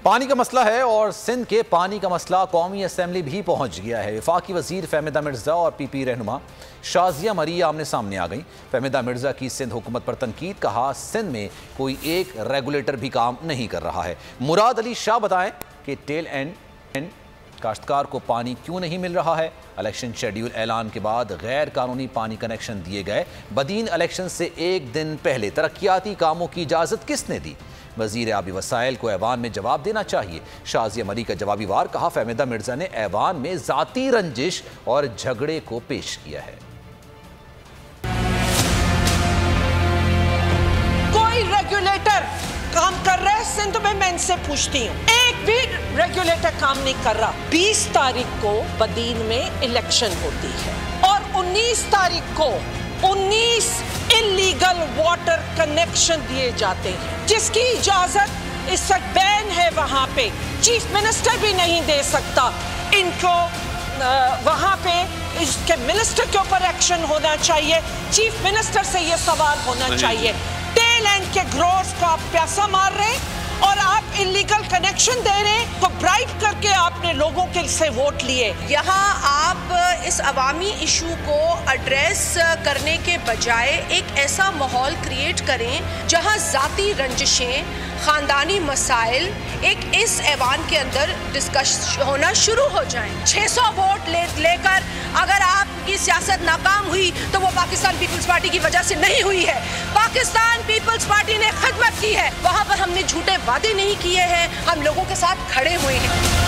पानी का मसला है और सिंध के पानी का मसला कौमी असम्बली भी पहुंच गया है। वफाकी वजीर फहमिदा मिर्जा और पीपी रहनुमा शाजिया मरिया आमने सामने आ गई। फहमिदा मिर्जा की सिंध हुकूमत पर तनकीद, कहा सिंध में कोई एक रेगुलेटर भी काम नहीं कर रहा है। मुराद अली शाह बताएं कि टेल एंड काश्तकार को पानी क्यों नहीं मिल रहा है। इलेक्शन शेड्यूल ऐलान के बाद गैर कानूनी पानी कनेक्शन दिए गए। बदीन इलेक्शन से एक दिन पहले तरक्याती कामों की इजाज़त किसने दी। वजीर आबी वसाइल को ऐवान में जवाब देना चाहिए। शाजिया मरी का जवाबी वार, कहा फहमिदा मिर्जा ने ऐवान में जाती रंजिश और झगड़े को पेश किया है। कोई रेगुलेटर काम कर रहा है सिंध में? मैं इनसे पूछती हूँ, एक भी रेगुलेटर काम नहीं कर रहा। 20 तारीख को बदीन में इलेक्शन होती है और 19 तारीख को 19 इलीगल वाटर कनेक्शन दिए जाते हैं, जिसकी इजाजत इस वक्त बैन है। वहां पे चीफ मिनिस्टर भी नहीं दे सकता इनको। वहां पे इसके मिनिस्टर के ऊपर एक्शन होना चाहिए। चीफ मिनिस्टर से ये सवाल होना चाहिए। टेल एंड के ग्रोवर्स को आप पैसा मार रहे हैं और आप इलीगल कनेक्शन दे रहे हैं, तो ब्राइब करके आपने लोगों के से वोट लिए। यहाँ आप इस अवामी इशू को एड्रेस करने के बजाय एक ऐसा माहौल क्रिएट करें जहाँ जाती रंजिशें, खानदानी मसाइल एक इस ऐवान के अंदर डिस्कस होना शुरू हो जाएं। 600 वोट लेकर अगर आपकी सियासत नाकाम हुई तो वो पाकिस्तान पीपल्स पार्टी की वजह से नहीं हुई है। पाकिस्तान पीपल्स पार्टी ने खिदमत की है, वहाँ पर हमने झूठे वादे नहीं किए हैं, हम लोगों के साथ खड़े हुए हैं।